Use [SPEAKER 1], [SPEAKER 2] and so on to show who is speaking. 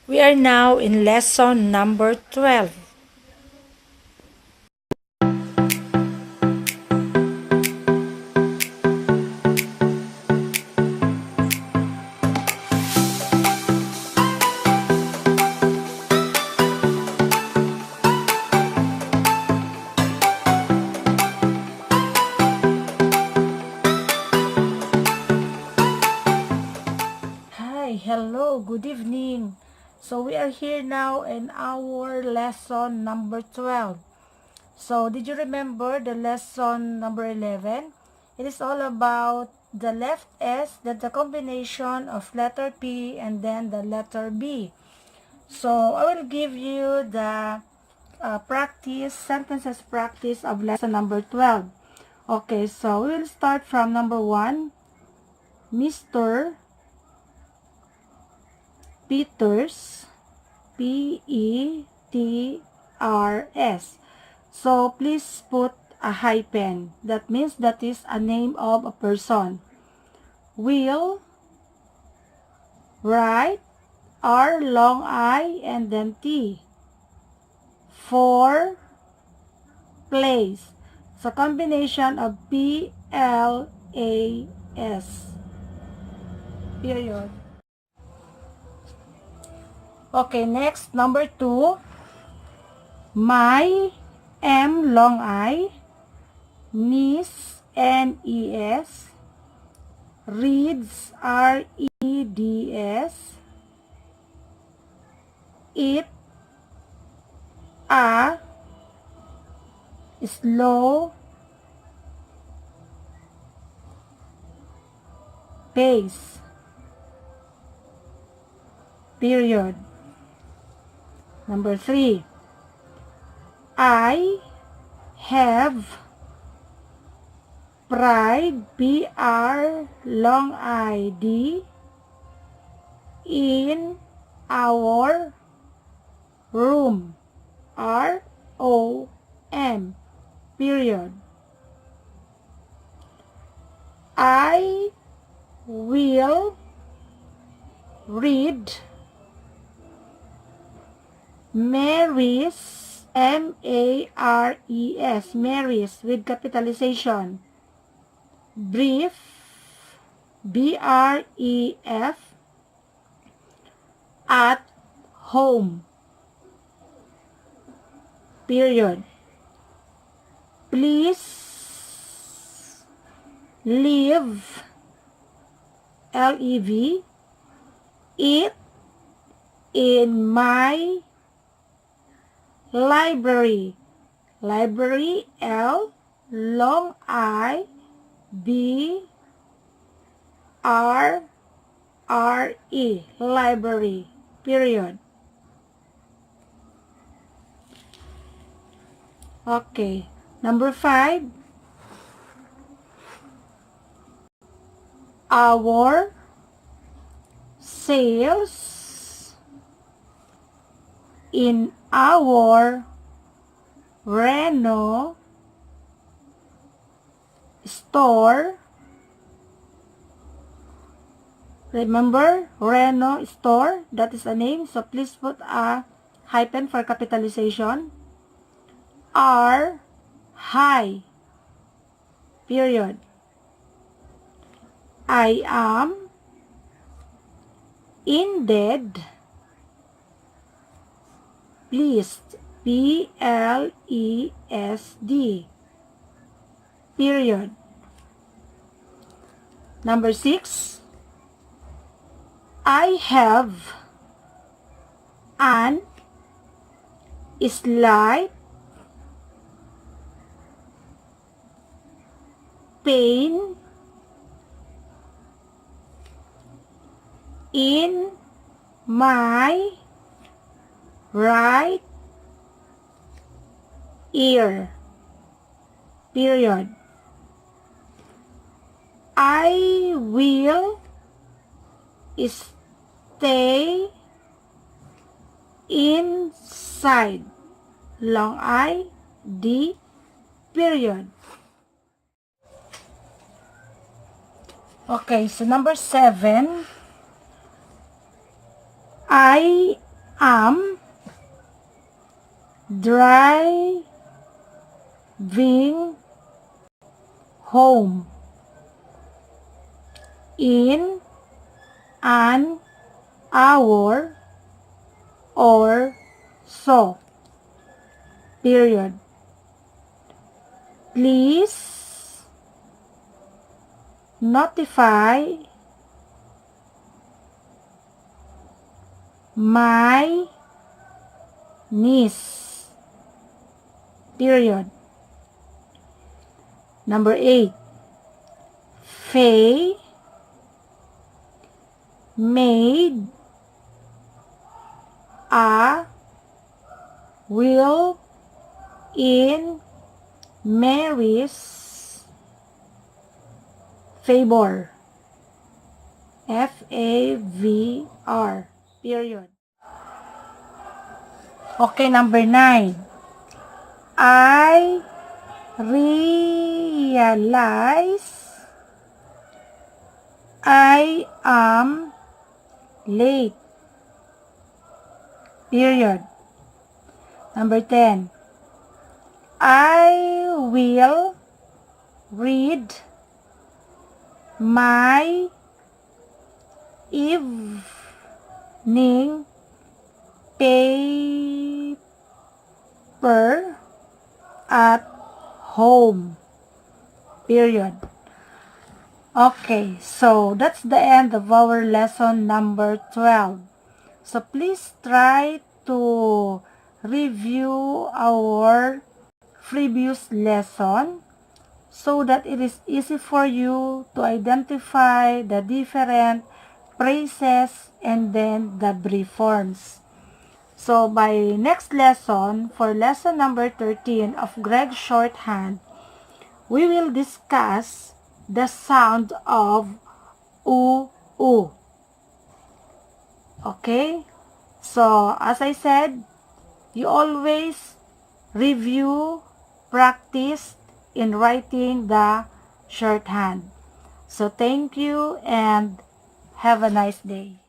[SPEAKER 1] We are now in lesson number 12. Hello, good evening. So we are here now in our lesson number 12. So did you remember the lesson number 11? It is all about the left S, that's the combination of letter P and then the letter B. So I will give you the sentences practice of lesson number 12. Okay, so we will start from number 1. Mr. Peters, P-E-T-R-S. So please put a hyphen. That means that is a name of a person. Will, write, R long I and then T. For, place. So combination of P-L-A-S. Period. Okay, next, number 2. My, M long I, niece, N-E-S, reads, R-E-D-S, it, a, slow, pace, period. Number 3. I have pride, P-R long I-D, in our room, R-O-M, period. I will read Mary's, M-A-R-E-S, Mary's with capitalization. Brief, B-R-E-F, at home, period. Please leave, L-E-V, it in my library, library, L long I B R R E, library, period. Okay, number 5. Our sales in our Reno store. Remember, Reno store, that is a name, so please put a hyphen for capitalization. Are high, period. I am indeed pleased, P-L-E-S-D, period. Number 6. I have an slight pain in my right ear, period. I will stay inside, long I, D, period. Okay, so number 7, I am driving home in an hour or so. Period. Please notify my niece. Period. Number 8. Faye made a will in Mary's favor. F-A-V-R. Period. Okay, number 9. I realize I am late. Period. Number 10. I will read my evening paper at home. Period. Okay, so that's the end of our lesson number 12. So please try to review our previous lesson so that it is easy for you to identify the different phrases and then the brief forms. So by next lesson, for lesson number 13 of Greg's Shorthand, we will discuss the sound of oo, oo. Okay? So, as I said, you always review, practice in writing the shorthand. So, thank you and have a nice day.